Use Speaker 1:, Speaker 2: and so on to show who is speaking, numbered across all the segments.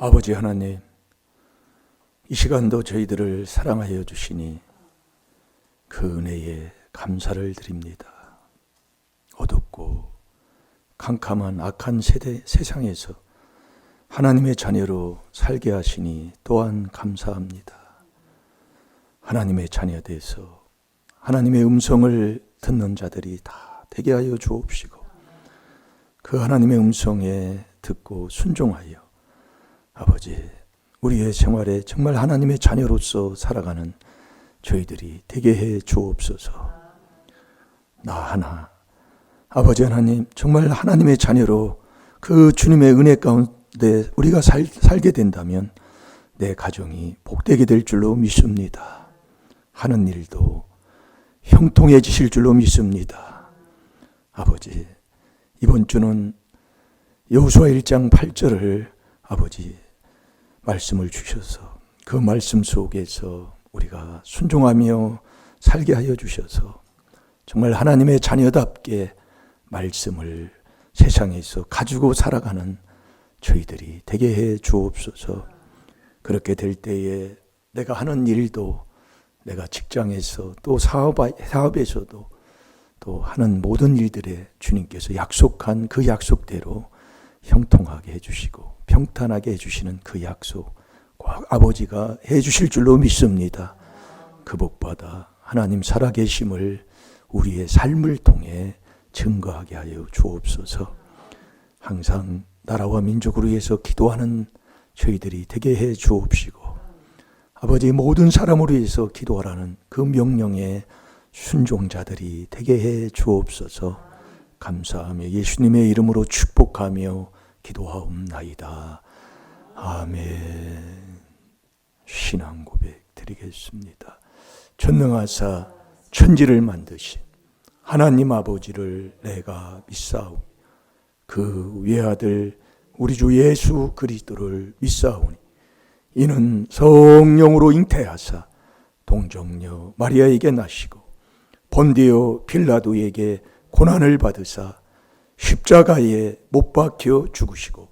Speaker 1: 아버지 하나님, 이 시간도 저희들을 사랑하여 주시니 그 은혜에 감사를 드립니다. 어둡고 캄캄한 악한 세상에서 하나님의 자녀로 살게 하시니 또한 감사합니다. 하나님의 자녀돼서 하나님의 음성을 듣는 자들이 다 되게 하여 주옵시고, 그 하나님의 음성에 듣고 순종하여 아버지, 우리의 생활에 정말 하나님의 자녀로서 살아가는 저희들이 되게 해 주옵소서. 나 하나, 아버지 하나님, 정말 하나님의 자녀로 그 주님의 은혜 가운데 우리가 살게 된다면 내 가정이 복되게 될 줄로 믿습니다. 하는 일도 형통해지실 줄로 믿습니다. 아버지, 이번 주는 여호수아 1장 8절을 아버지 말씀을 주셔서 그 말씀 속에서 우리가 순종하며 살게 하여 주셔서 정말 하나님의 자녀답게 말씀을 세상에서 가지고 살아가는 저희들이 되게 해 주옵소서. 그렇게 될 때에 내가 하는 일도, 내가 직장에서 또 사업에서도 또 하는 모든 일들에 주님께서 약속한 그 약속대로 형통하게 해주시고 평탄하게 해주시는 그 약속 아버지가 해주실 줄로 믿습니다. 그 복받아 하나님 살아계심을 우리의 삶을 통해 증거하게 하여 주옵소서. 항상 나라와 민족을 위해서 기도하는 저희들이 되게 해 주옵시고, 아버지 모든 사람을 위해서 기도하라는 그 명령에 순종자들이 되게 해 주옵소서. 감사하며 예수님의 이름으로 축복하며 기도하옵나이다. 아멘. 신앙 고백 드리겠습니다. 전능하사 천지를 만드신 하나님 아버지를 내가 믿사오니 그 외아들 우리 주 예수 그리스도를 믿사오니 이는 성령으로 잉태하사 동정녀 마리아에게 나시고 본디오 빌라도에게 고난을 받으사 십자가에 못 박혀 죽으시고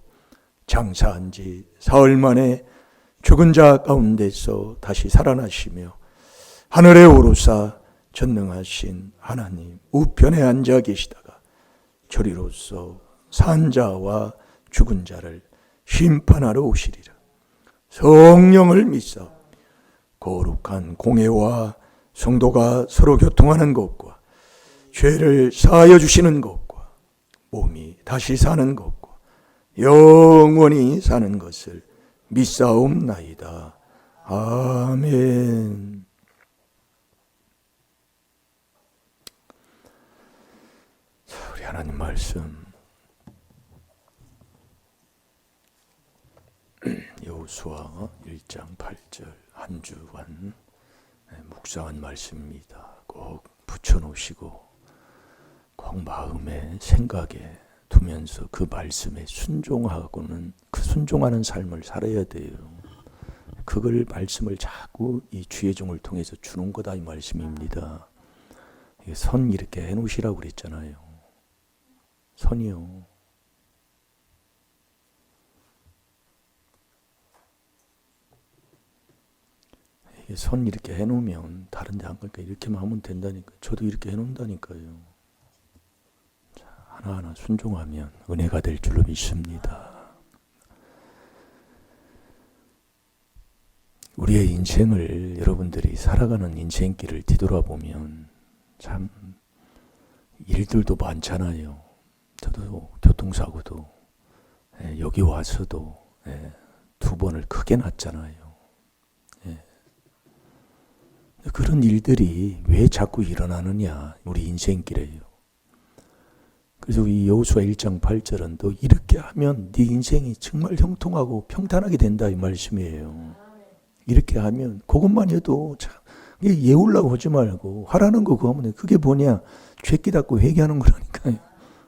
Speaker 1: 장사한 지 사흘 만에 죽은 자 가운데서 다시 살아나시며 하늘에 오르사 전능하신 하나님 우편에 앉아 계시다가 저리로서 산 자와 죽은 자를 심판하러 오시리라. 성령을 믿사 거룩한 공회와 성도가 서로 교통하는 것과 죄를 사하여 주시는 것과 몸이 다시 사는 것과 영원히 사는 것을 믿사옵나이다. 아멘. 우리 하나님 말씀 여호수아 1장 8절 한 주간 묵상한 말씀입니다. 꼭 붙여놓으시고 꼭 마음에 생각에 두면서 그 말씀에 순종하고는 그 순종하는 삶을 살아야 돼요. 그걸 말씀을 자꾸 이 주의 종을 통해서 주는 거다 이 말씀입니다. 선 이렇게 해놓으시라고 그랬잖아요. 선이요. 선 이렇게 해놓으면 다른 데 안 가니까 이렇게만 하면 된다니까. 저도 이렇게 해놓는다니까요. 자, 하나하나 순종하면 은혜가 될 줄로 믿습니다. 우리의 인생을 여러분들이 살아가는 인생길을 뒤돌아보면 참 일들도 많잖아요. 저도 교통사고도 여기 와서도 2번을 크게 났잖아요. 그런 일들이 왜 자꾸 일어나느냐, 우리 인생길에요. 그래서 이 여호수아 1장 8절은 너 이렇게 하면 네 인생이 정말 형통하고 평탄하게 된다 이 말씀이에요. 이렇게 하면 그것만 해도 참 예우려고 하지 말고 하라는 거 그거 하면 그게 뭐냐, 죄 깨닫고 회개하는 거라니까요.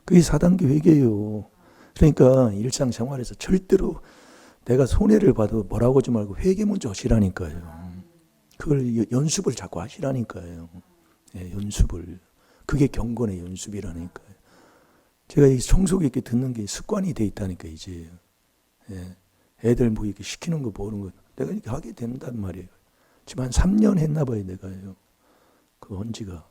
Speaker 1: 그게 4단계 회개예요. 그러니까 일상생활에서 절대로 내가 손해를 봐도 뭐라고 하지 말고 회개 먼저 하시라니까요. 그걸 연습을 자꾸 하시라니까요. 연습을. 그게 경건의 연습이라니까요. 제가 이 청소 깊게 듣는 게 습관이 돼 있다니까 이제. 애들 뭐 이렇게 시키는 거 보는 거 내가 이렇게 하게 된단 말이에요. 지금 한 3년 했나 봐요, 내가요. 그 헌지가.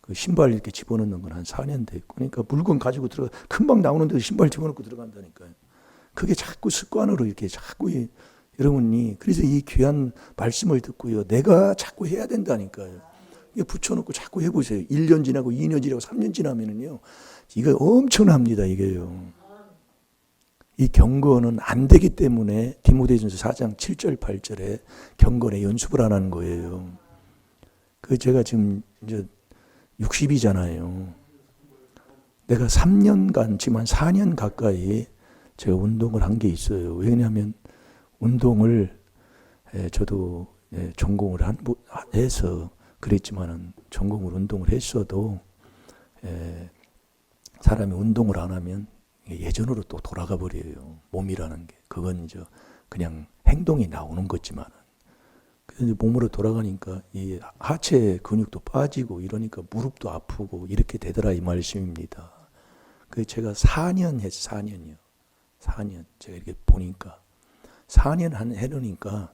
Speaker 1: 그 신발 이렇게 집어넣는 건 한 4년 됐고. 그러니까 물건 가지고 들어가, 금방 나오는데 신발 집어넣고 들어간다니까요. 그게 자꾸 습관으로 이렇게 자꾸 여러분이, 그래서 이 귀한 말씀을 듣고요. 내가 자꾸 해야 된다니까요. 이게 붙여놓고 자꾸 해보세요. 1년 지나고 2년 지나고 3년 지나면은요. 이거 엄청납니다, 이게요. 이 경건은 안 되기 때문에 디모데전서 4장 7절 8절에 경건의 연습을 안 하는 거예요. 그 제가 지금 이제 60이잖아요. 내가 3년간 지금 한 4년 가까이 제가 운동을 한 게 있어요. 왜냐하면 운동을 저도 전공을 해서 그랬지만은 전공을 운동을 했어도 사람이 운동을 안 하면 예전으로 또 돌아가 버려요. 몸이라는 게. 그건 이제 그냥 행동이 나오는 거지만은. 그래서 몸으로 돌아가니까 이 하체 근육도 빠지고 이러니까 무릎도 아프고 이렇게 되더라 이 말씀입니다. 그 제가 4년 했어요. 4년이요. 4년. 제가 이렇게 보니까 4년 해놓으니까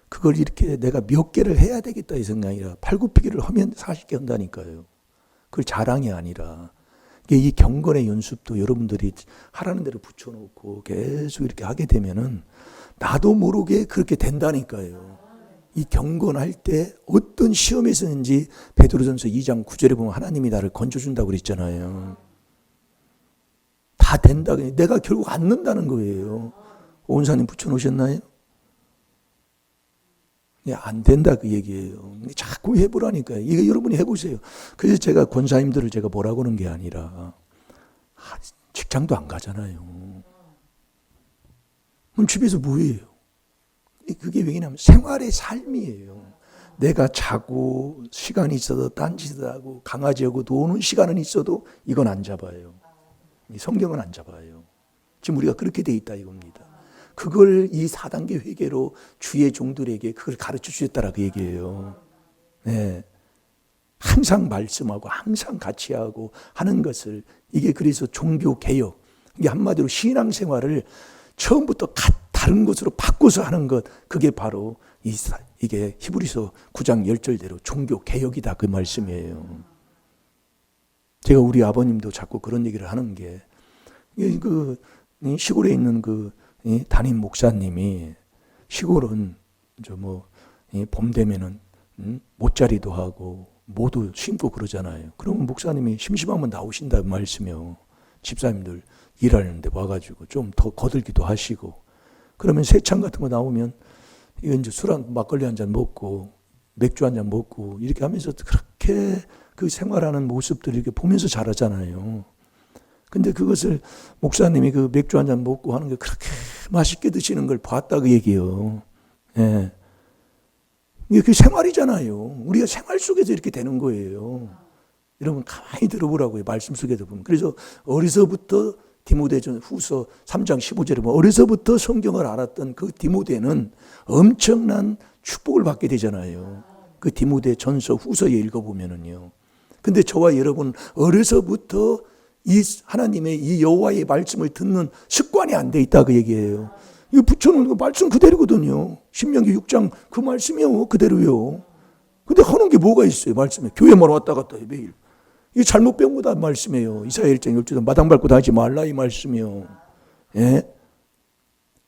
Speaker 1: 그걸 이렇게 내가 몇 개를 해야 되겠다 이 생각이 아니라 팔굽혀펴기를 하면 40개 한다니까요. 그걸 자랑이 아니라 이 경건의 연습도 여러분들이 하라는 대로 붙여놓고 계속 이렇게 하게 되면은 나도 모르게 그렇게 된다니까요. 이 경건할 때 어떤 시험에서는지 베드로전서 2장 9절에 보면 하나님이 나를 건져준다고 그랬잖아요. 다 된다. 내가 결국 안 는다는 거예요. 온사님 붙여놓으셨나요? 안 된다 그 얘기예요. 자꾸 해보라니까요. 이거 여러분이 해보세요. 그래서 제가 권사님들을 제가 뭐라고 하는 게 아니라 직장도 안 가잖아요. 그럼 집에서 뭐예요? 그게 왜냐하면 생활의 삶이에요. 내가 자고 시간이 있어도 딴짓을 하고 강아지하고 노는 시간은 있어도 이건 안 잡아요. 성경은 안 잡아요. 지금 우리가 그렇게 돼 있다 이겁니다. 그걸 이 4단계 회개로 주의 종들에게 그걸 가르쳐 주셨다라 그 얘기예요. 네. 항상 말씀하고 항상 같이 하고 하는 것을, 이게 그래서 종교 개혁, 이게 한마디로 신앙생활을 처음부터 다른 것으로 바꿔서 하는 것, 그게 바로 이게 히브리서 9장 10절대로 종교 개혁이다 그 말씀이에요. 제가 우리 아버님도 자꾸 그런 얘기를 하는 게, 그 시골에 있는 그 담임 목사님이, 시골은 봄 되면은 모짜리도 하고 모두 심고 그러잖아요. 그러면 목사님이 심심하면 나오신다 말씀이요. 집사님들 일하는데 와가지고 좀 더 거들기도 하시고, 그러면 세찬 같은 거 나오면 이거 이제 막걸리 한 잔 먹고 맥주 한 잔 먹고 이렇게 하면서 그렇게 그 생활하는 모습들을 이렇게 보면서 자라잖아요. 근데 그것을 목사님이 그 맥주 한 잔 먹고 하는 게 그렇게 맛있게 드시는 걸 봤다 그 얘기예요. 예. 이게 그 생활이잖아요. 우리가 생활 속에서 이렇게 되는 거예요. 여러분 가만히 들어보라고요. 말씀 속에서 보면. 그래서 어려서부터 디모데 후서 3장 15절에 보면 어려서부터 성경을 알았던 그 디모데는 엄청난 축복을 받게 되잖아요. 그 디모데 전서 후서에 읽어보면은요. 근데 저와 여러분 어려서부터 이 하나님의 이 여호와의 말씀을 듣는 습관이 안 돼 있다 그 얘기예요. 이거 붙여놓은 거 말씀 그대로거든요. 신명기 6장 그 말씀이요. 그대로요. 근데 하는 게 뭐가 있어요? 말씀에. 교회만 왔다 갔다 해 매일. 이게 잘못 배운 거다 말씀이에요. 이사야 1장 12절 마당 밟고 다니지 말라 이 말씀이요. 예?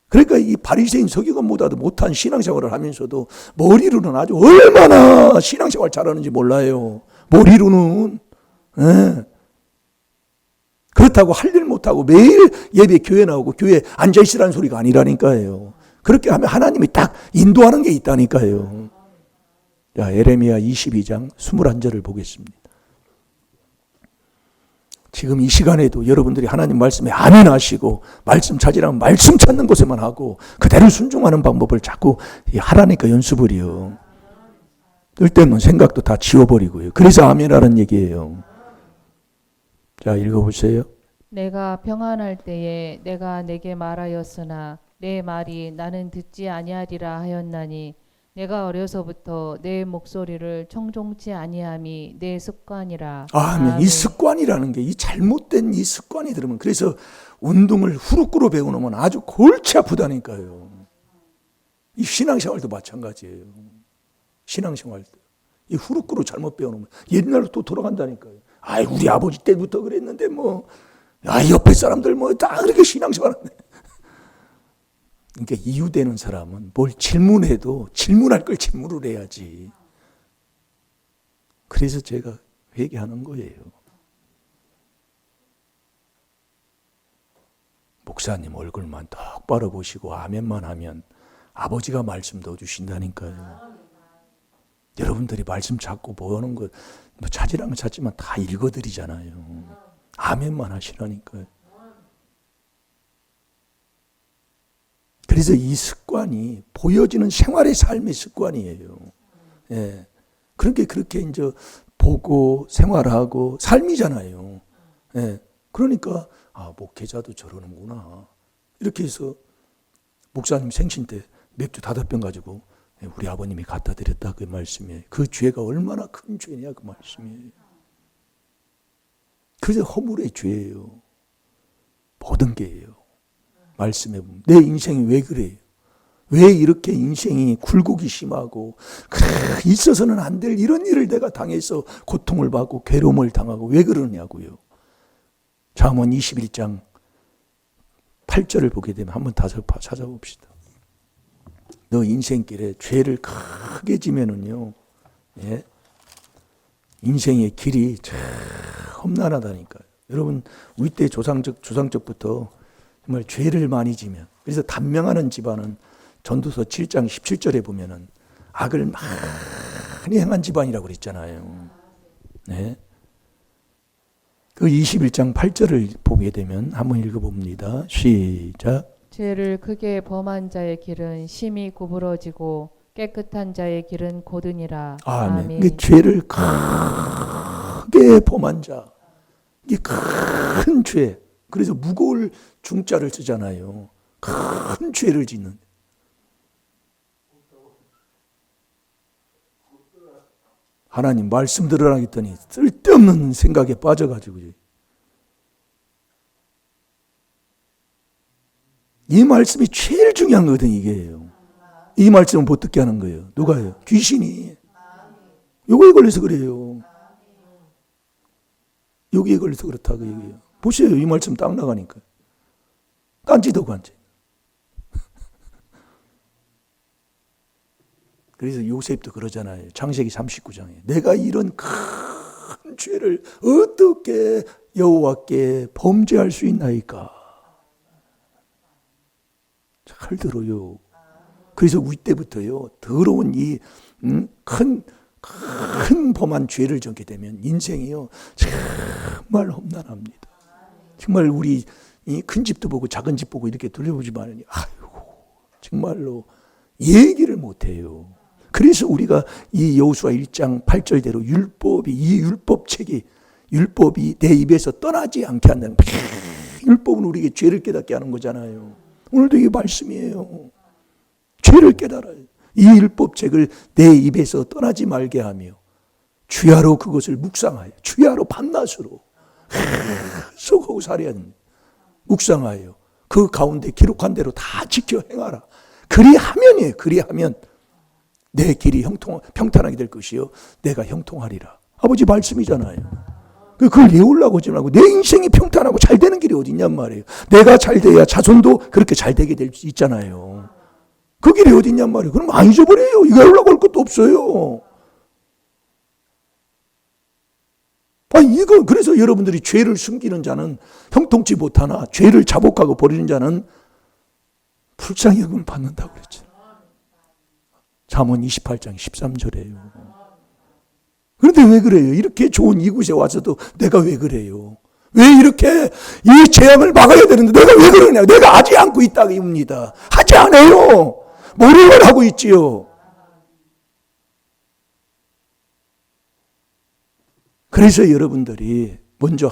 Speaker 1: 그러니까 이 바리새인 서기관보다도 못한 신앙생활을 하면서도 머리로는 아주 얼마나 신앙생활 잘하는지 몰라요. 머리로는. 예. 그렇다고 할 일 못하고 매일 예배 교회 나오고 교회에 앉아있으라는 소리가 아니라니까요. 그렇게 하면 하나님이 딱 인도하는 게 있다니까요. 자, 에레미야 22장 21절을 보겠습니다. 지금 이 시간에도 여러분들이 하나님 말씀에 아멘 하시고 말씀 찾으라면 말씀 찾는 곳에만 하고 그대로 순종하는 방법을 자꾸 하라니까 연습을요. 뜰 때는 생각도 다 지워버리고요. 그래서 아멘하는 얘기예요. 자, 읽어보세요.
Speaker 2: 내가 평안할 때에 내가 내게 말하였으나 내 말이 나는 듣지 아니하리라 하였나니 내가 어려서부터 내 목소리를 청종치 아니함이 내 습관이라.
Speaker 1: 아멘. 이 습관이라는 게 이 잘못된 이 습관이 들으면 그래서 운동을 후루꾸로 배워놓으면 아주 골치 아프다니까요. 이 신앙생활도 마찬가지예요. 신앙생활도 이 후루꾸로 잘못 배워놓으면 옛날로 또 돌아간다니까요. 아이 우리 아버지 때부터 그랬는데 뭐 옆에 사람들 뭐 다 그렇게 신앙생활하네. 그러니까 이유되는 사람은 뭘 질문해도 질문할 걸 질문을 해야지. 그래서 제가 회개하는 거예요. 목사님 얼굴만 똑바로 보시고 아멘만 하면 아버지가 말씀 넣어주신다니까요. 여러분들이 말씀 찾고 보는 거 뭐 찾으라면 찾지만 다 읽어드리잖아요. 아멘만 하시라니까요. 그래서 이 습관이 보여지는 생활의 삶의 습관이에요. 예. 그렇게 이제 보고 생활하고 삶이잖아요. 예. 그러니까 목회자도 저러는구나. 이렇게 해서 목사님 생신 때 맥주 5병 가지고 우리 아버님이 갖다 드렸다 그 말씀이에요. 그 죄가 얼마나 큰 죄냐 그 말씀이에요. 그저 허물의 죄예요. 모든 게예요. 말씀해 보면 내 인생이 왜 그래요? 왜 이렇게 인생이 굴곡이 심하고 있어서는 안 될 이런 일을 내가 당해서 고통을 받고 괴로움을 당하고 왜 그러냐고요. 잠언 21장 8절을 보게 되면 한번 다시 찾아봅시다. 너 인생길에 죄를 크게 지면은요, 예? 인생의 길이 참 험난하다니까요. 여러분 우리 때 조상적부터 정말 죄를 많이 지면, 그래서 단명하는 집안은 전도서 7장 17절에 보면은 악을 많이 행한 집안이라고 그랬잖아요. 네. 그 21장 8절을 보게 되면 한번 읽어봅니다. 시작.
Speaker 2: 죄를 크게 범한 자의 길은 심히 구부러지고 깨끗한 자의 길은 고드니라.
Speaker 1: 아멘. 그 죄를 크게 범한 자, 이게 큰 죄. 그래서 무거울 중자를 쓰잖아요. 큰 죄를 짓는. 하나님 말씀 들으라 했더니 쓸데없는 생각에 빠져가지고 이 말씀이 제일 중요한 거거든 이게요. 이 말씀은 못 듣게 하는 거예요. 누가요? 귀신이. 요거에 걸려서 그래요. 여기에 걸려서 그렇다고 얘기해요. 보세요. 이 말씀 딱 나가니까. 딴지도 관지. 그래서 요셉도 그러잖아요. 창세기 39장에. 내가 이런 큰 죄를 어떻게 여호와께 범죄할 수 있나이까. 잘 들어요. 그래서 우리 때부터요. 더러운 이 큰 범한 죄를 짓게 되면 인생이요. 정말 험난합니다. 정말 우리 이 큰 집도 보고 작은 집 보고 이렇게 돌려보지만 아이고 정말로 얘기를 못해요. 그래서 우리가 이 여호수아 1장 8절대로 이 율법책이 율법이 내 입에서 떠나지 않게 한다는 거예요. 율법은 우리에게 죄를 깨닫게 하는 거잖아요. 오늘도 이게 말씀이에요. 죄를 깨달아요. 이 율법책을 내 입에서 떠나지 말게 하며 주야로 그것을 묵상하여 주야로 밤낮으로 속하고 살아야 됩니다. 묵상하여 그 가운데 기록한 대로 다 지켜 행하라. 그리하면이에요. 그리하면 내 길이 평탄하게 될 것이요 내가 형통하리라. 아버지 말씀이잖아요. 그걸 외우려고 하지 말고 내 인생이 평탄하고 잘 되는 길이 어디 있냔 말이에요. 내가 잘 돼야 자손도 그렇게 잘 되게 될 수 있잖아요. 그 길이 어디 있냔 말이에요. 그럼 안 잊어버려요. 이거 외우려고 할 것도 없어요. 그래서 여러분들이 죄를 숨기는 자는 형통치 못하나 죄를 자복하고 버리는 자는 불쌍히 여김을 받는다고 그랬죠. 잠언 28장 13절이에요. 그런데 왜 그래요? 이렇게 좋은 이곳에 와서도 내가 왜 그래요? 왜 이렇게 이 재앙을 막아야 되는데 내가 왜 그러냐? 내가 하지 않고 있다고 입니다. 하지 않아요. 모르는 하고 있지요. 그래서 여러분들이 먼저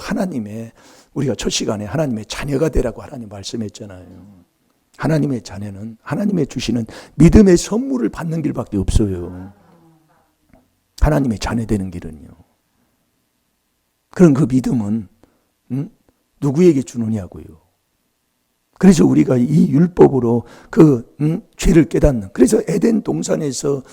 Speaker 1: 우리가 첫 시간에 하나님의 자녀가 되라고 하나님 말씀했잖아요. 하나님의 자녀는 하나님의 주시는 믿음의 선물을 받는 길밖에 없어요. 하나님의 자녀 되는 길은요. 그런 그 믿음은 누구에게 주느냐고요. 그래서 우리가 이 율법으로 그 죄를 깨닫는, 그래서 에덴 동산에서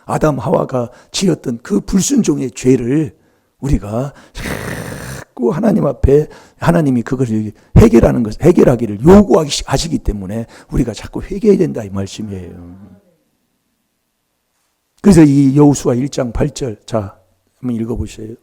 Speaker 1: 아담 하와가 지었던 그 불순종의 죄를 우리가 자꾸 하나님 앞에 하나님이 그것을 해결하기를 요구하시기 때문에 우리가 자꾸 회개해야 된다 이 말씀이에요. 그래서 이 여호수아 1장 8절 자 한번 읽어보세요.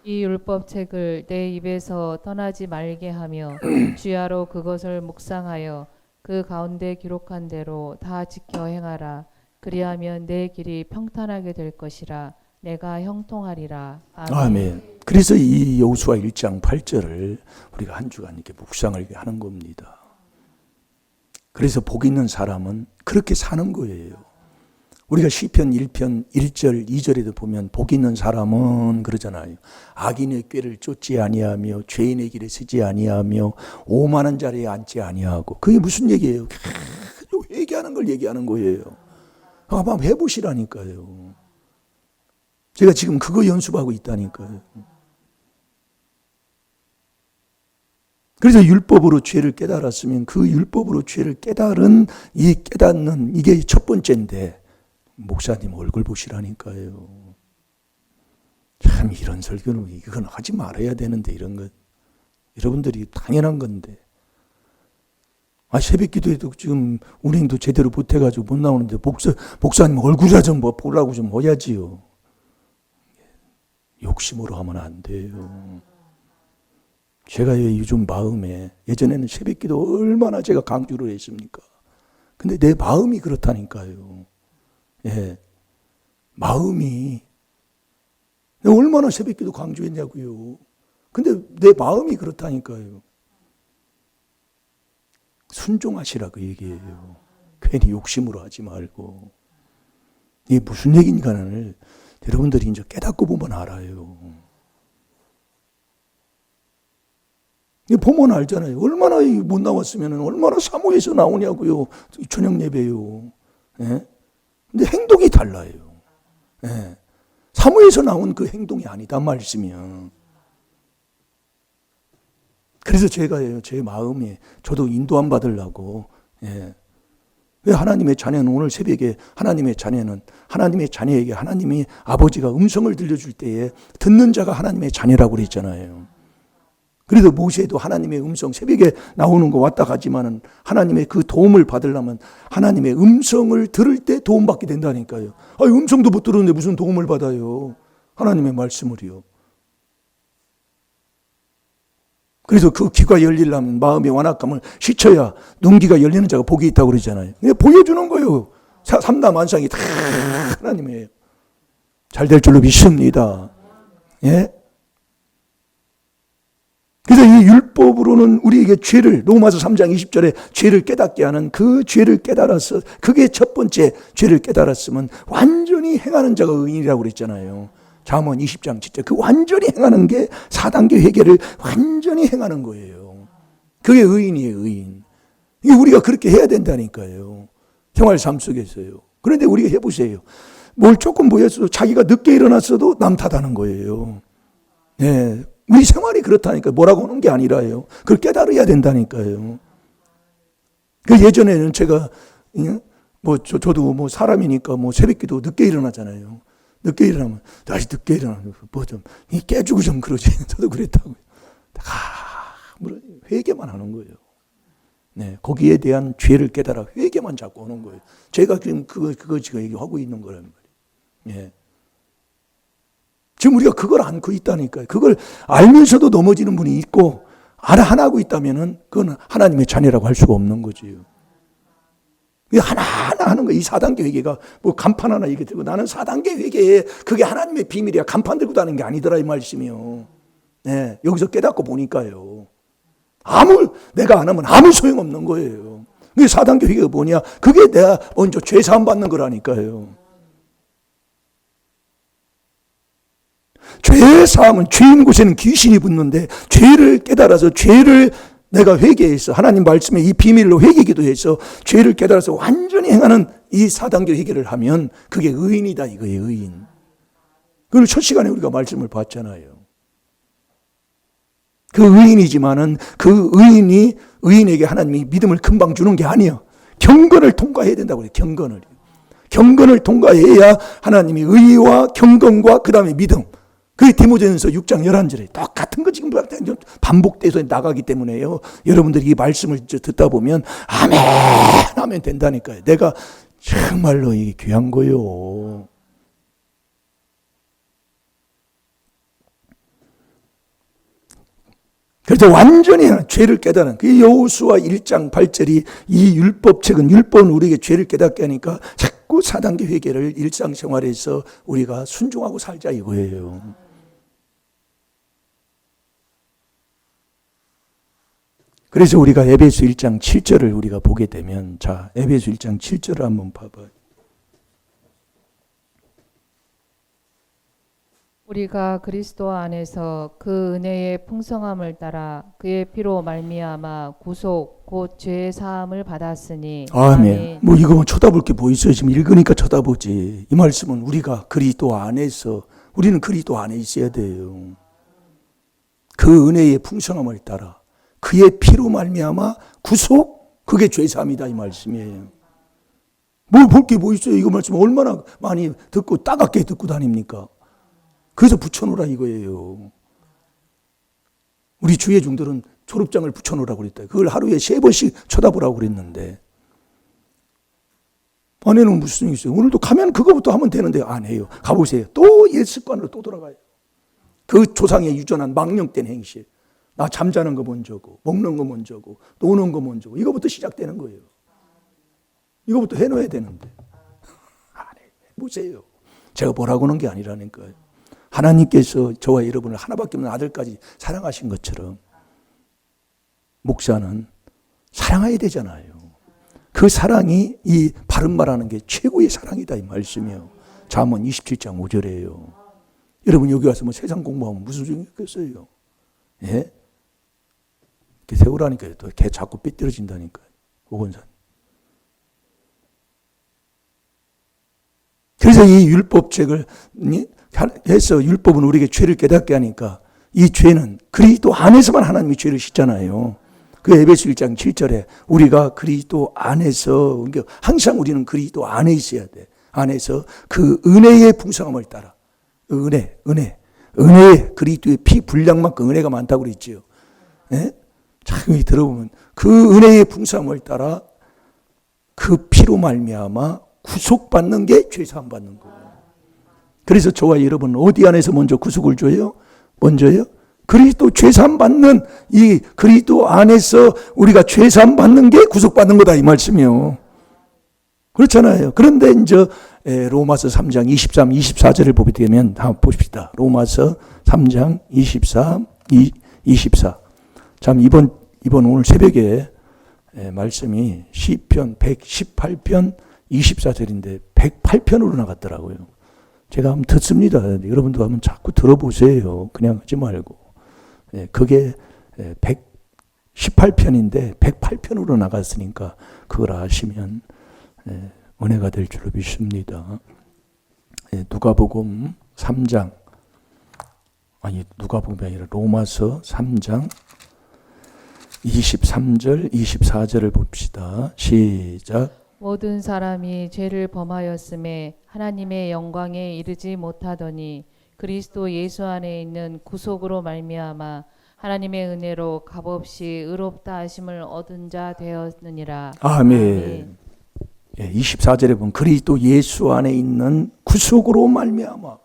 Speaker 2: 이 율법책을 내 입에서 떠나지 말게 하며 주야로 그것을 묵상하여 그 가운데 기록한 대로 다 지켜 행하라. 그리하면 내 길이 평탄하게 될 것이라. 내가 형통하리라. 아멘.
Speaker 1: 아멘. 그래서 이 여호수아 1장 8절을 우리가 한 주간 이렇게 묵상을 하는 겁니다. 그래서 복 있는 사람은 그렇게 사는 거예요. 우리가 시편 1편 1절 2절에도 보면 복 있는 사람은 그러잖아요. 악인의 꾀를 쫓지 아니하며 죄인의 길에 서지 아니하며 오만한 자리에 앉지 아니하고. 그게 무슨 얘기예요? 계속 얘기하는 걸 얘기하는 거예요. 한번 해보시라니까요. 제가 지금 그거 연습하고 있다니까요. 그래서 율법으로 죄를 깨달았으면 그 율법으로 죄를 깨달은 이 깨닫는 이게 첫 번째인데 목사님 얼굴 보시라니까요. 참 이런 설교는 이건 하지 말아야 되는데 이런 것 여러분들이 당연한 건데 새벽 기도에도 지금 운행도 제대로 못해가지고 못 나오는데 목사님 얼굴이라 좀 보라고 좀 해야지요. 욕심으로 하면 안 돼요. 제가 요즘 마음에 예전에는 새벽 기도 얼마나 제가 강조를 했습니까? 근데 내 마음이 그렇다니까요. 예, 마음이 내가 얼마나 새벽 기도 강조했냐고요. 근데 내 마음이 그렇다니까요. 순종하시라 그 얘기예요. 괜히 욕심으로 하지 말고. 이게 무슨 얘기인가를 여러분들이 이제 깨닫고 보면 알아요. 보면 알잖아요. 얼마나 못 나왔으면 얼마나 사모해서 나오냐고요. 저녁 예배요. 예? 근데 행동이 달라요. 예. 사모해서 나온 그 행동이 아니다 말씀이야. 그래서 제가 제 마음에 저도 인도함 받으려고 왜 하나님의 자녀는 오늘 새벽에 하나님의 자녀에게 하나님이 아버지가 음성을 들려줄 때에 듣는 자가 하나님의 자녀라고 그랬잖아요. 그래도 모세도 하나님의 음성 새벽에 나오는 거 왔다 가지만은 하나님의 그 도움을 받으려면 하나님의 음성을 들을 때 도움받게 된다니까요. 음성도 못 들었는데 무슨 도움을 받아요. 하나님의 말씀을요. 그래서 그 귀가 열리려면 마음의 완악함을 씻어야 눈귀가 열리는 자가 복이 있다고 그러잖아요. 보여주는 거예요. 삼다만상이 다 하나님이에요. 잘 될 줄로 믿습니다. 예? 그래서 이 율법으로는 우리에게 죄를 로마서 3장 20절에 죄를 깨닫게 하는 그 죄를 깨달아서 그게 첫 번째 죄를 깨달았으면 완전히 행하는 자가 의인이라고 그랬잖아요. 잠언 20장 7절 그 완전히 행하는 게 4단계 회개를 완전히 행하는 거예요. 그게 의인이에요. 의인. 이게 우리가 그렇게 해야 된다니까요. 생활 삶 속에서요. 그런데 우리가 해보세요. 뭘 조금 보였어도 자기가 늦게 일어났어도 남 탓하는 거예요. 네. 우리 생활이 그렇다니까요. 뭐라고 하는 게 아니라요. 그걸 깨달아야 된다니까요. 그 예전에는 제가 저도 사람이니까 새벽기도 늦게 일어나잖아요. 늦게 일어나면 다시 늦게 일어나면 좀 깨주고 좀 그러지. 저도 그랬다고요. 회개만 하는 거예요. 네, 거기에 대한 죄를 깨달아 회개만 자꾸 하는 거예요. 제가 지금 그거 지금 얘기하고 있는 거란 말이에요. 예. 지금 우리가 그걸 안고 있다니까요. 그걸 알면서도 넘어지는 분이 있고 안 하고 있다면은 그건 하나님의 자녀라고 할 수가 없는 거지요. 하나하나 하는 거예요. 이 4단계 회개가 간판 하나 이게 들고 나는 4단계 회개에 그게 하나님의 비밀이야. 간판 들고 다니는 게 아니더라 이 말씀이요. 네, 여기서 깨닫고 보니까요. 내가 안 하면 아무 소용없는 거예요. 그게 4단계 회개가 뭐냐? 그게 내가 먼저 죄 사함 받는 거라니까요. 죄 사함은 죄인 곳에는 귀신이 붙는데 죄를 깨달아서 죄를 내가 회개해서 하나님 말씀에 이 비밀로 회개기도해서 죄를 깨달아서 완전히 행하는 이 4단계 회개를 하면 그게 의인이다 이거예요. 의인. 그걸 첫 시간에 우리가 말씀을 봤잖아요. 그 의인이지만은 그 의인이 의인에게 하나님이 믿음을 금방 주는 게 아니에요. 경건을 통과해야 된다고 해요. 경건을 통과해야 하나님이 의와 경건과 그 다음에 믿음. 그게 디모데전서 6장 11절에 똑같은 거 지금 반복돼서 나가기 때문에요. 여러분들이 이 말씀을 듣다 보면 아멘 하면 된다니까요. 내가 정말로 이게 귀한 거요. 그래서 완전히 죄를 깨달은 그 여호수아 1장 8절이 이 율법책은 율법은 우리에게 죄를 깨닫게 하니까 자꾸 4단계 회개를 일상생활에서 우리가 순종하고 살자 이거예요. 그래서 우리가 에베소 1장 7절을 우리가 보게 되면 자 에베소 1장 7절을 한번 봐봐요.
Speaker 2: 우리가 그리스도 안에서 그 은혜의 풍성함을 따라 그의 피로 말미암아 구속 곧 죄의 사함을 받았으니
Speaker 1: 아멘. 뭐 이거 쳐다볼 게 뭐 있어요? 지금 읽으니까 쳐다보지. 이 말씀은 우리가 그리스도 안에서 우리는 그리스도 안에 있어야 돼요. 그 은혜의 풍성함을 따라 그의 피로 말미암아 구속 그게 죄 사함이다 이 말씀이에요. 뭘 볼 게 뭐 있어요? 이거 말씀 얼마나 많이 듣고 따갑게 듣고 다닙니까? 그래서 붙여놓으라 이거예요. 우리 주예중들은 초록장을 붙여놓으라고 그랬다. 그걸 하루에 3번씩 쳐다보라고 그랬는데 안에는 무슨 일이 있어요? 오늘도 가면 그거부터 하면 되는데 안 해요. 가보세요. 또 옛 습관으로 또 돌아가요. 그 조상의 유전한 망령된 행실. 나 잠자는 거 먼저고 먹는 거 먼저고 노는 거 먼저고 이거부터 시작되는 거예요. 이거부터 해놓아야 되는데 안 해요. 보세요. 제가 뭐라고 하는 게 아니라니까요. 하나님께서 저와 여러분을 하나밖에 없는 아들까지 사랑하신 것처럼 목사는 사랑해야 되잖아요. 그 사랑이 이 바른 말하는 게 최고의 사랑이다 이 말씀이에요. 잠언 27장 5절이에요. 여러분 여기 와서 뭐 세상 공부하면 무슨 소용이 있겠어요? 예? 이렇게 세우라니까요. 또 걔 자꾸 삐뚤어진다니까요. 오건산. 그래서 이 율법책을 해서 율법은 우리에게 죄를 깨닫게 하니까 이 죄는 그리스도 안에서만 하나님이 죄를 씻잖아요. 그 에베소 1장 7절에 우리가 그리스도 안에서 그러니까 항상 우리는 그리스도 안에 있어야 돼. 안에서 그 은혜의 풍성함을 따라 은혜 그리스도의 피 분량만큼 은혜가 많다고 그랬지요. 예? 참 들어보면 그 은혜의 풍성함을 따라 그 피로 말미암아 구속받는 게 죄사함 받는 거예요. 그래서 저와 여러분 어디 안에서 먼저 구속을 줘요? 먼저요? 그리스도 죄사함 받는 이 그리스도 안에서 우리가 죄사함 받는 게 구속받는 거다 이 말씀이요. 그렇잖아요. 그런데 이제 로마서 3장 23, 24절을 보게 되면 한번 보십시다. 로마서 3장 23, 24. 참 이번 오늘 새벽에 말씀이 시편 118편 24절인데 108편으로 나갔더라고요. 제가 한번 듣습니다. 여러분도 한번 자꾸 들어보세요. 그냥 하지 말고. 그게 118편인데 108편으로 나갔으니까 그걸 아시면 은혜가 될 줄로 믿습니다. 누가복음 3장 아니 누가복음이 아니라 로마서 3장 23절 24절을 봅시다. 시작.
Speaker 2: 모든 사람이 죄를 범하였음에 하나님의 영광에 이르지 못하더니 그리스도 예수 안에 있는 구속으로 말미암아 하나님의 은혜로 값없이 의롭다 하심을 얻은 자 되었느니라.
Speaker 1: 아멘. 24절에 보면 그리스도 예수 안에 있는 구속으로 말미암아.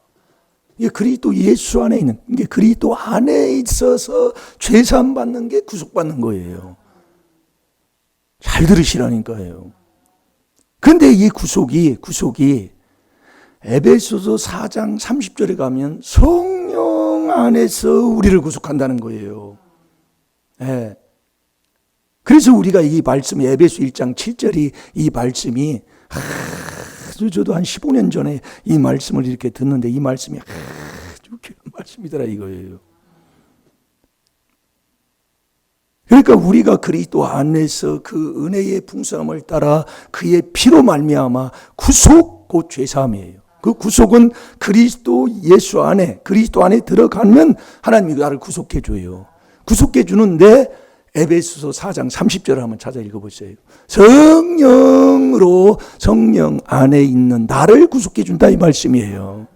Speaker 1: 이게 그리스도 예수 안에 있는 이게 그리스도 안에 있어서 죄사함 받는 게 구속받는 거예요. 잘 들으시라니까요. 근데 이 구속이 에베소서 4장 30절에 가면 성령 안에서 우리를 구속한다는 거예요. 네. 그래서 우리가 이 말씀이 에베소 1장 7절이 이 말씀이 저도 한 15년 전에 이 말씀을 이렇게 듣는데 이 말씀이 아주 귀한 말씀이더라 이거예요. 그러니까 우리가 그리스도 안에서 그 은혜의 풍성함을 따라 그의 피로 말미암아 구속 곧 죄사함이에요. 그 구속은 그리스도 예수 안에, 그리스도 안에 들어가면 하나님이 나를 구속해 줘요. 구속해 주는데 에베소서 4장 30절을 한번 찾아 읽어보세요. 성령으로 성령 안에 있는 나를 구속해 준다 이 말씀이에요.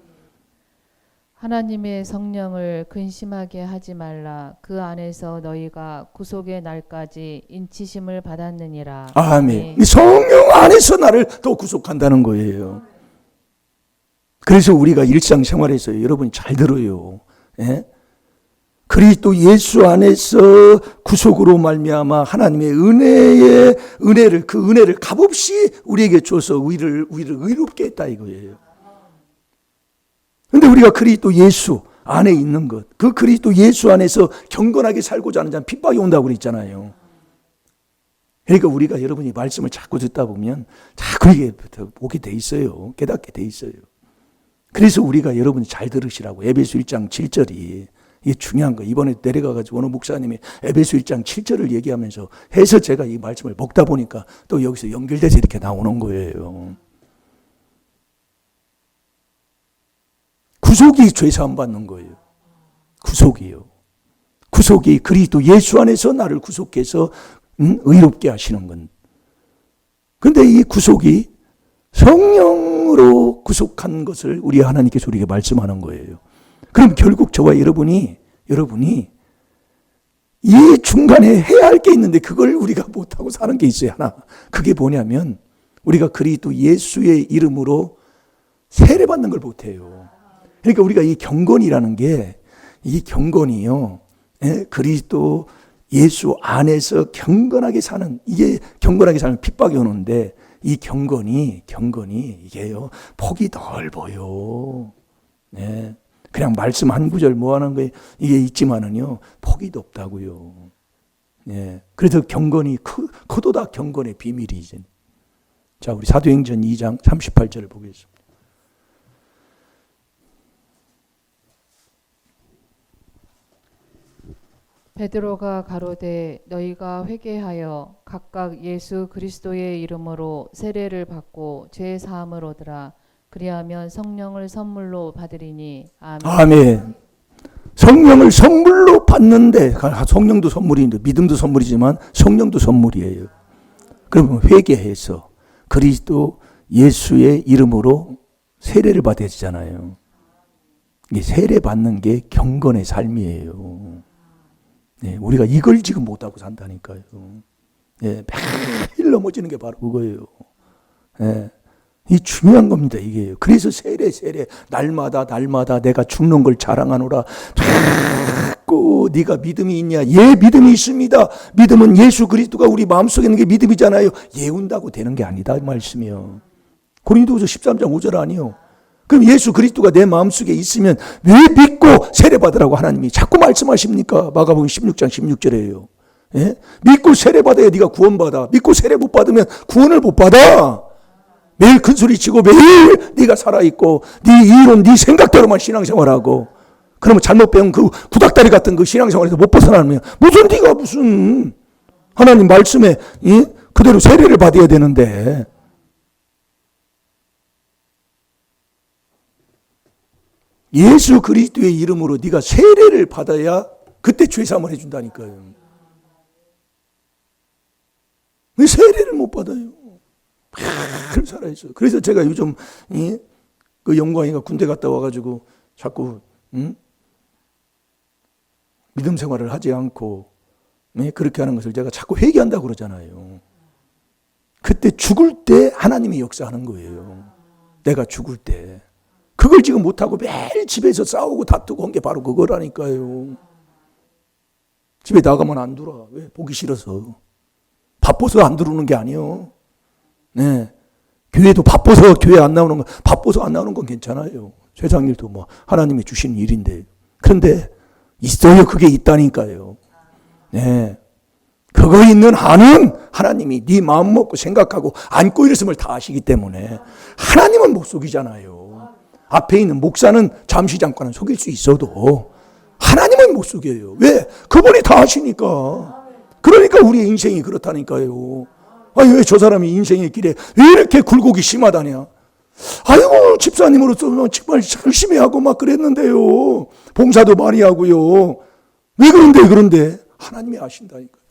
Speaker 2: 하나님의 성령을 근심하게 하지 말라. 그 안에서 너희가 구속의 날까지 인치심을 받았느니라.
Speaker 1: 아멘. 이 성령 안에서 나를 또 구속한다는 거예요. 그래서 우리가 일상생활에서 여러분 잘 들어요. 예? 그리스도 예수 안에서 구속으로 말미암아 하나님의 은혜를 그 은혜를 값없이 우리에게 줘서 우리를 의롭게 했다 이거예요. 근데 우리가 그리스도 예수 안에 있는 것, 그 그리스도 예수 안에서 경건하게 살고자 하는 자는 핍박이 온다고 그랬잖아요. 그러니까 우리가 여러분이 말씀을 자꾸 듣다 보면 자꾸 이게 오게 돼 있어요. 깨닫게 돼 있어요. 그래서 우리가 여러분이 잘 들으시라고 에베소 1장 7절이 이게 중요한 거예요. 이번에 내려가가지고 어느 목사님이 에베소 1장 7절을 얘기하면서 해서 제가 이 말씀을 먹다 보니까 또 여기서 연결돼서 이렇게 나오는 거예요. 구속이 죄사함 받는 거예요. 구속이요. 구속이 그리스도 예수 안에서 나를 구속해서 의롭게 하시는 건. 근데 이 구속이 성령으로 구속한 것을 우리 하나님께서 우리에게 말씀하는 거예요. 그럼 결국 저와 여러분이 이 중간에 해야 할 게 있는데 그걸 우리가 못하고 사는 게 있어요. 하나. 그게 뭐냐면 우리가 그리스도 예수의 이름으로 세례받는 걸 못해요. 그러니까 우리가 이 경건이라는 게 이 경건이요. 그리스도 예수 안에서 경건하게 사는 이게 경건하게 사는 핍박이 오는데 이 경건이 이게요. 폭이 넓어요. 네. 그냥 말씀 한 구절 뭐 하는 거에 이게 있지만은요. 폭이 높다고요. 네. 그래서 경건이 크도다 경건의 비밀이지. 자, 우리 사도행전 2장 38절을 보겠습니다.
Speaker 2: 베드로가 가로되 너희가 회개하여 각각 예수 그리스도의 이름으로 세례를 받고 죄 사함을 얻으라. 그리하면 성령을 선물로 받으리니. 아멘.
Speaker 1: 아멘. 성령을 선물로 받는데 성령도 선물인데 믿음도 선물이지만 성령도 선물이에요. 그러면 회개해서 그리스도 예수의 이름으로 세례를 받아야 되잖아요. 이게 세례 받는 게 경건의 삶이에요. 네, 우리가 이걸 지금 못하고 산다니까요. 네, 매일 넘어지는 게 바로 그거예요. 네, 이 중요한 겁니다. 이게. 그래서 세례 날마다 내가 죽는 걸 자랑하노라. 자꾸 네가 믿음이 있냐? 예, 믿음이 있습니다. 믿음은 예수 그리스도가 우리 마음속에 있는 게 믿음이잖아요. 예운다고 되는 게 아니다 이 말씀이요. 고린도후서 13장 5절 아니요. 그럼 예수 그리스도가 내 마음속에 있으면 왜 믿고 세례받으라고 하나님이 자꾸 말씀하십니까? 마가복음 16장 16절이에요. 예? 믿고 세례받아야 네가 구원받아. 믿고 세례 못 받으면 구원을 못 받아. 매일 큰소리치고 매일 네가 살아있고 네 이론 네 생각대로만 신앙생활하고 그러면 잘못 배운 그 구닥다리 같은 그 신앙생활에서 못 벗어나면 네가 무슨 하나님 말씀에 그대로 세례를 받아야 되는데 예수 그리스도의 이름으로 네가 세례를 받아야 그때 죄사함을 해준다니까요. 왜 세례를 못 받아요? 늘 살아있어요. 그래서 제가 요즘 그 영광이가 군대 갔다 와가지고 자꾸 믿음 생활을 하지 않고 그렇게 하는 것을 제가 자꾸 회개한다고 그러잖아요. 그때 죽을 때 하나님이 역사하는 거예요. 내가 죽을 때. 그걸 지금 못하고 매일 집에서 싸우고 다투고 한 게 바로 그거라니까요. 집에 나가면 안 들어와. 왜? 보기 싫어서. 바빠서 안 들어오는 게 아니에요. 네. 교회도 바빠서 교회 안 나오는 건, 바빠서 안 나오는 건 괜찮아요. 세상 일도 뭐 하나님이 주신 일인데. 그런데 있어요. 그게 있다니까요. 네. 그거 있는 한은 하나님이 네 마음 먹고 생각하고 안고 일었음을 다 아시기 때문에 하나님은 못 속이잖아요. 앞에 있는 목사는 잠시 잠깐은 속일 수 있어도 하나님은 못 속여요. 왜? 그분이 다 아시니까. 그러니까 우리의 인생이 그렇다니까요. 아니 왜 저 사람이 인생의 길에 왜 이렇게 굴곡이 심하다냐. 아이고 집사님으로서 정말 열심히 하고 막 그랬는데요. 봉사도 많이 하고요. 왜 그런데 하나님이 아신다니까요.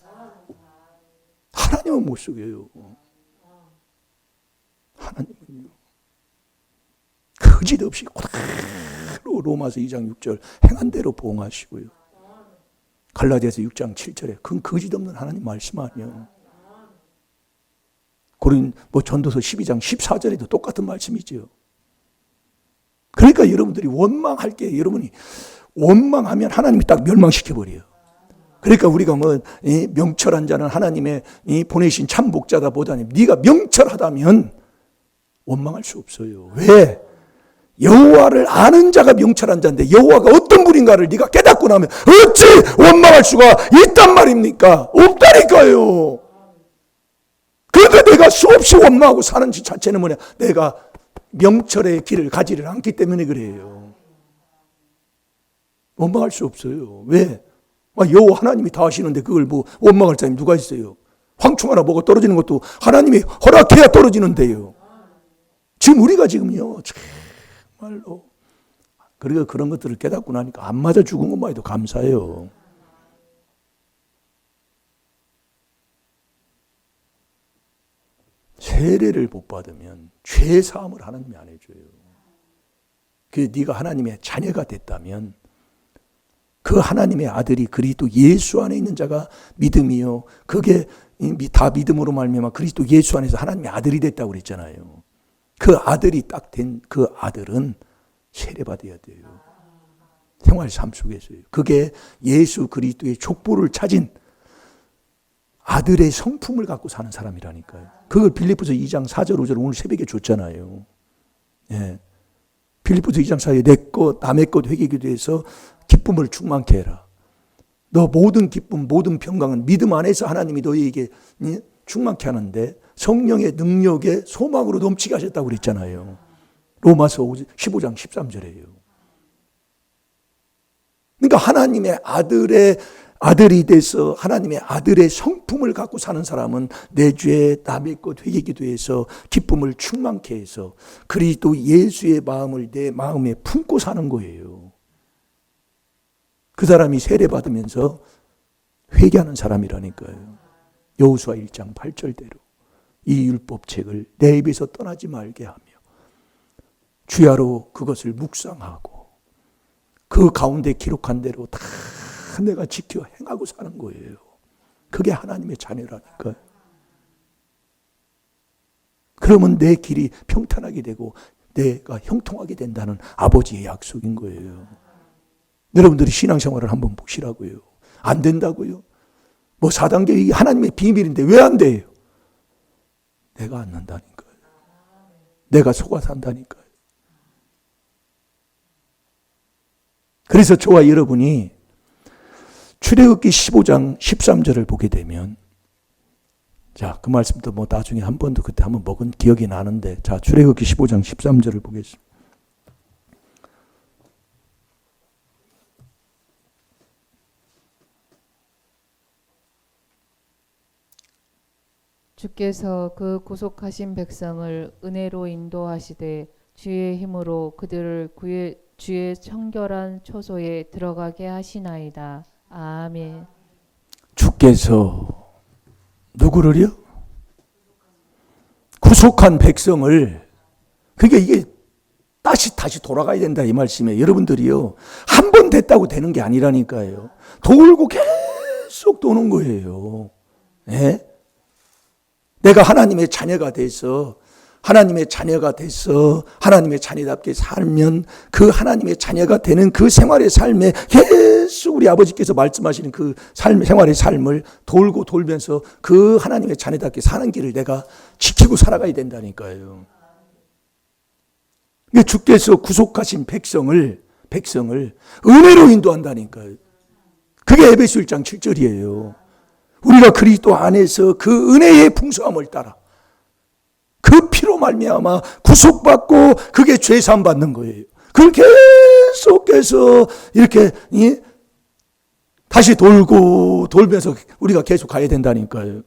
Speaker 1: 하나님은 못 속여요. 하나님은요. 거짓없이 그대로 로마서 2장 6절 행한 대로 보응하시고요. 갈라디아서 6장 7절에 그건 거짓없는 하나님 말씀 아니에요. 고린 전도서 12장 14절에도 똑같은 말씀이죠. 그러니까 여러분들이 원망할 게 여러분이 원망하면 하나님이 딱 멸망시켜 버려요. 그러니까 우리가 명철한 자는 하나님의 보내신 참 목자다 보다니 네가 명철하다면 원망할 수 없어요. 왜? 여호와를 아는 자가 명철한 자인데 여호와가 어떤 분인가를 네가 깨닫고 나면 어찌 원망할 수가 있단 말입니까? 없다니까요. 그런데 내가 수없이 원망하고 사는 것 자체는 뭐냐? 내가 명철의 길을 가지를 않기 때문에 그래요. 원망할 수 없어요. 왜? 여호와 하나님이 다 하시는데 그걸 원망할 사람이 누가 있어요? 황충 하나 먹어 떨어지는 것도 하나님이 허락해야 떨어지는데요. 지금 우리가 지금요 정말로 그러니까 그런 것들을 깨닫고 나니까 안 맞아 죽은 것만 해도 감사해요. 세례를 못 받으면 죄 사함을 하나님이 안 해줘요. 네가 하나님의 자녀가 됐다면 그 하나님의 아들이 그리스도 예수 안에 있는 자가 믿음이요. 그게 다 믿음으로 말미암아 그리스도 예수 안에서 하나님의 아들이 됐다고 그랬잖아요. 그 아들이 딱 된 그 아들은 세례 받아야 돼요. 생활 삶 속에서요. 그게 예수 그리스도의 족보를 찾은 아들의 성품을 갖고 사는 사람이라니까요. 그걸 빌립보서 2장 4절 5절 오늘 새벽에 줬잖아요. 예. 빌립보서 2장 4절에 내 것 남의 것 회개기도 해서 기쁨을 충만케 해라. 너 모든 기쁨 모든 평강은 믿음 안에서 하나님이 너희에게 충만케 하는데 성령의 능력에 소망으로 넘치게 하셨다고 그랬잖아요. 로마서 15장 13절에요. 그러니까 하나님의 아들이 돼서 하나님의 아들의 성품을 갖고 사는 사람은 내 죄 남의 것 회개기도해서 기쁨을 충만케 해서 그리스도 예수의 마음을 내 마음에 품고 사는 거예요. 그 사람이 세례 받으면서 회개하는 사람이라니까요. 여호수아 1장 8절대로 이 율법책을 내 입에서 떠나지 말게 하며 주야로 그것을 묵상하고 그 가운데 기록한 대로 다 내가 지켜 행하고 사는 거예요. 그게 하나님의 자녀라니까요. 그러면 내 길이 평탄하게 되고 내가 형통하게 된다는 아버지의 약속인 거예요. 여러분들이 신앙생활을 한번 보시라고요. 안 된다고요? 4단계 이게 하나님의 비밀인데 왜 안 돼요? 내가 안 난다니까요. 내가 속아서 한다니까요. 그래서 저와 여러분이 출애굽기 15장 13절을 보게 되면 자, 그 말씀도 나중에 한 번도 그때 한번 먹은 기억이 나는데 자, 출애굽기 15장 13절을 보겠습니다.
Speaker 2: 주께서 그 구속하신 백성을 은혜로 인도하시되 주의 힘으로 그들을 주의 청결한 초소에 들어가게 하시나이다. 아멘.
Speaker 1: 주께서 누구를요? 구속한 백성을 그러니까 이게 다시 돌아가야 된다 이 말씀이에요. 여러분들이요. 한 번 됐다고 되는 게 아니라니까요. 돌고 계속 도는 거예요. 예? 내가 하나님의 자녀가 돼서 하나님의 자녀답게 살면 그 하나님의 자녀가 되는 그 생활의 삶에 계속 우리 아버지께서 말씀하시는 그 생활의 삶을 돌고 돌면서 그 하나님의 자녀답게 사는 길을 내가 지키고 살아가야 된다니까요. 주께서 구속하신 백성을 은혜로 인도한다니까요. 그게 에베소 1장 7절이에요. 우리가 그리스도 안에서 그 은혜의 풍성함을 따라 그 피로 말미암아 구속받고 그게 죄사함 받는 거예요. 그걸 계속해서 이렇게 다시 돌고 돌면서 우리가 계속 가야 된다니까요.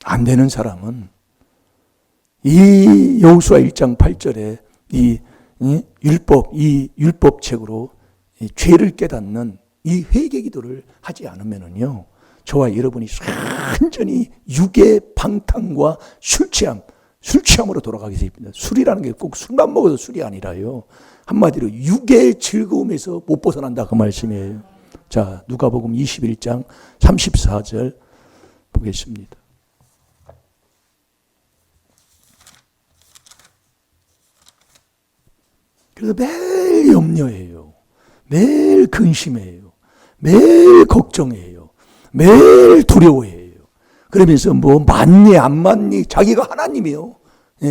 Speaker 1: 안 되는 사람은 이 여호수아 1장 8절에 이 율법책으로 이 죄를 깨닫는 이 회개 기도를 하지 않으면은요, 저와 여러분이 완전히 육의 방탕과 술취함으로 돌아가게 됩니다. 술이라는 게 꼭 술만 먹어도 술이 아니라요, 한마디로 육의 즐거움에서 못 벗어난다, 그 말씀이에요. 자, 누가복음 21장 34절 보겠습니다. 그래서 매일 염려해요. 매일 근심해요. 매일 걱정해요. 매일 두려워해요. 그러면서 뭐 맞니 안 맞니, 자기가 하나님이요.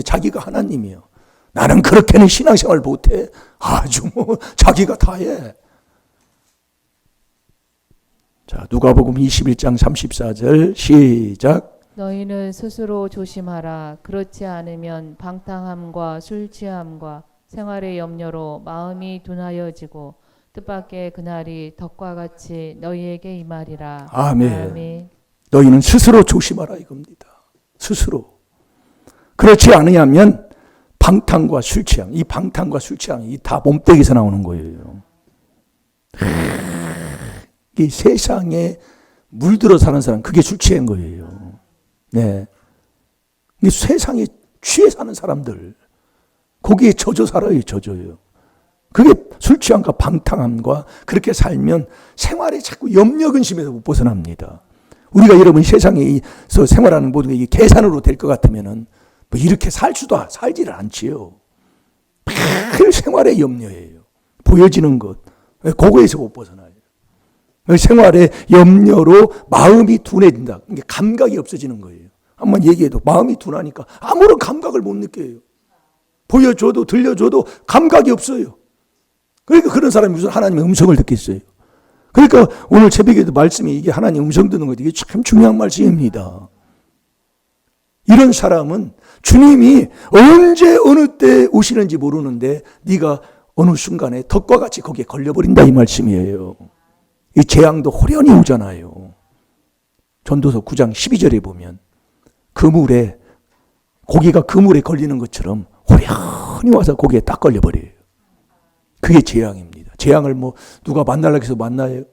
Speaker 1: 자기가 하나님이요. 나는 그렇게는 신앙생활 못해. 아주 뭐 자기가 다 해. 자, 누가복음 21장 34절 시작.
Speaker 2: 너희는 스스로 조심하라. 그렇지 않으면 방탕함과 술 취함과 생활의 염려로 마음이 둔하여지고 뜻밖의 그날이 덕과 같이 너희에게 임하리라.
Speaker 1: 아멘.
Speaker 2: 아멘.
Speaker 1: 너희는 스스로 조심하라 이겁니다. 스스로. 그렇지 않으면 방탕과 술 취향, 이 방탕과 술 취향이 다 몸뚱이에서 나오는 거예요. 이 세상에 물들어 사는 사람, 그게 술 취한 거예요. 네. 이 세상에 취해 사는 사람들, 거기에 젖어 살아요, 젖어요. 그게 술 취함과 방탕함과 그렇게 살면 생활에 자꾸 염려 근심에서 못 벗어납니다. 우리가 여러분 세상에서 생활하는 모든 게 계산으로 될 것 같으면은 뭐 이렇게 살지를 않지요. 늘 생활에 염려해요. 보여지는 것, 그거에서 못 벗어나요. 생활의 염려로 마음이 둔해진다. 이게 감각이 없어지는 거예요. 한번 얘기해도 마음이 둔하니까 아무런 감각을 못 느껴요. 보여줘도 들려줘도 감각이 없어요. 그러니까 그런 사람이 무슨 하나님의 음성을 듣겠어요. 그러니까 오늘 새벽에도 말씀이 이게 하나님 음성 듣는 것, 이게 참 중요한 말씀입니다. 이런 사람은 주님이 언제 어느 때 오시는지 모르는데 네가 어느 순간에 덕과 같이 거기에 걸려버린다, 이 말씀이에요. 이 재앙도 호련히 오잖아요. 전도서 9장 12절에 보면 그물에, 고기가 그물에 걸리는 것처럼 호련히 와서 거기에 딱 걸려버려요. 그게 재앙입니다. 재앙을 뭐 누가 만나려고 해서 만나요?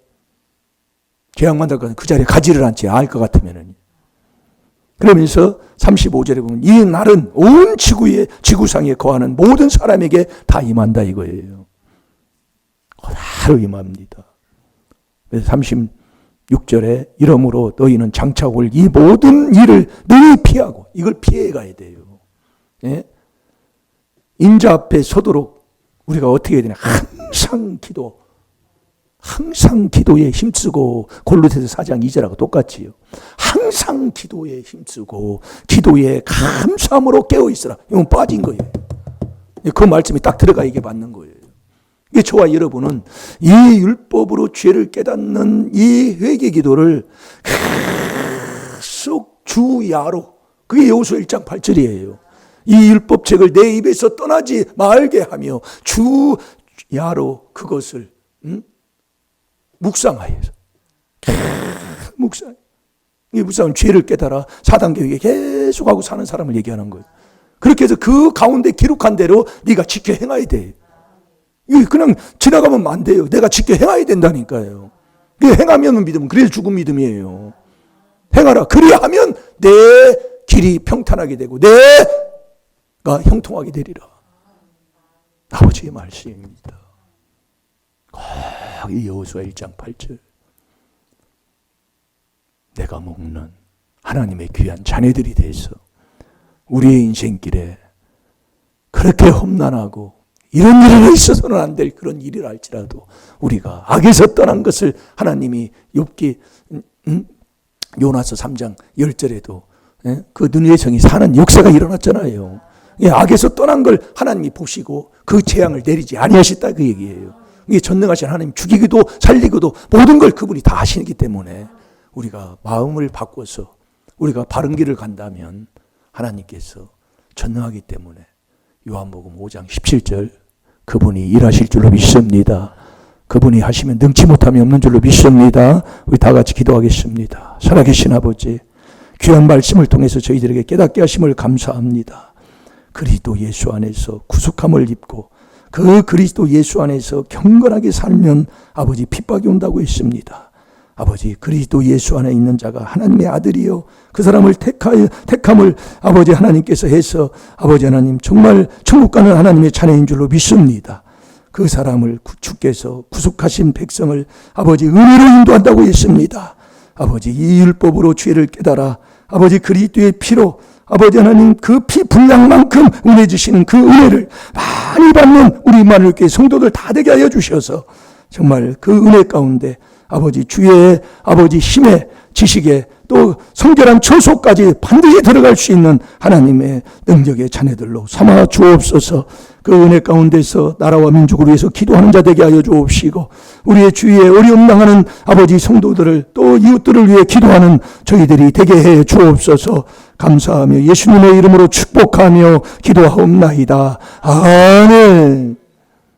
Speaker 1: 재앙 만나려고 해서 그 자리에 가지를 않지, 알 것 같으면은. 그러면서 35절에 보면 이 날은 온 지구상에 거하는 모든 사람에게 다 임한다 이거예요. 바로 임합니다. 36절에 이러므로 너희는 장차 올 이 모든 일을 능히 피하고, 이걸 피해 가야 돼요. 예? 인자 앞에 서도록 우리가 어떻게 해야 되냐? 항상 기도에 힘쓰고, 골로새서 4장 2절하고 똑같지요. 항상 기도에 힘쓰고 기도에 감사함으로 깨어 있으라. 이건 빠진 거예요. 그 말씀이 딱 들어가 이게 맞는 거예요. 이게 저와 여러분은 이 율법으로 죄를 깨닫는 이 회개 기도를 계속 주야로, 그게 여호수아 1장 8절이에요. 이 율법책을 내 입에서 떠나지 말게 하며 주야로 그것을 묵상하여서, 이 묵상은 죄를 깨달아 4단계에 계속하고 사는 사람을 얘기하는 거예요. 그렇게 해서 그 가운데 기록한 대로 네가 지켜 행해야 돼. 이게 그냥 지나가면 안 돼요. 내가 지켜 행해야 된다니까요. 행하면 믿음, 그래야 죽은 믿음이에요. 행하라. 그리하면 내 길이 평탄하게 되고 내가 형통하게 되리라. 아버지의 말씀입니다. 이 여호수아 1장 8절. 내가 먹는 하나님의 귀한 자녀들이 돼서 우리의 인생길에 그렇게 험난하고 이런 일이 있어서는 안 될 그런 일이라 할지라도 우리가 악에서 떠난 것을 하나님이 요나서 3장 10절에도 그 느느웨 성이 사는 역사가 일어났잖아요. 악에서 떠난 걸 하나님이 보시고 그 재앙을 내리지 아니하셨다, 그 얘기예요. 이게 전능하신 하나님, 죽이기도 살리기도 모든 걸 그분이 다 하시기 때문에 우리가 마음을 바꿔서 우리가 바른 길을 간다면 하나님께서 전능하기 때문에 요한복음 5장 17절 그분이 일하실 줄로 믿습니다. 그분이 하시면 능치 못함이 없는 줄로 믿습니다. 우리 다 같이 기도하겠습니다. 살아계신 아버지, 귀한 말씀을 통해서 저희들에게 깨닫게 하심을 감사합니다. 그리스도 예수 안에서 구속함을 입고 그 그리스도 예수 안에서 경건하게 살면 아버지 핍박이 온다고 했습니다. 아버지, 그리스도 예수 안에 있는 자가 하나님의 아들이요, 그 사람을 택함을 아버지 하나님께서 해서 아버지 하나님 정말 천국 가는 하나님의 자녀인 줄로 믿습니다. 그 사람을 주께서 구속하신 백성을 아버지 은혜로 인도한다고 했습니다. 아버지, 이 율법으로 죄를 깨달아 아버지 그리스도의 피로 아버지 하나님 그 피 분량만큼 은혜 주시는 그 은혜를 많이 받는 우리 만일교회 성도들 다 되게 하여 주셔서 정말 그 은혜 가운데 아버지 주의 아버지 힘에 지식에 또 성결한 처소까지 반드시 들어갈 수 있는 하나님의 능력의 자녀들로 삼아 주옵소서. 그 은혜 가운데서 나라와 민족을 위해서 기도하는 자 되게 하여 주옵시고, 우리의 주위에 어려움 당하는 아버지 성도들을 또 이웃들을 위해 기도하는 저희들이 되게 해 주옵소서. 감사하며 예수님의 이름으로 축복하며 기도하옵나이다. 아멘.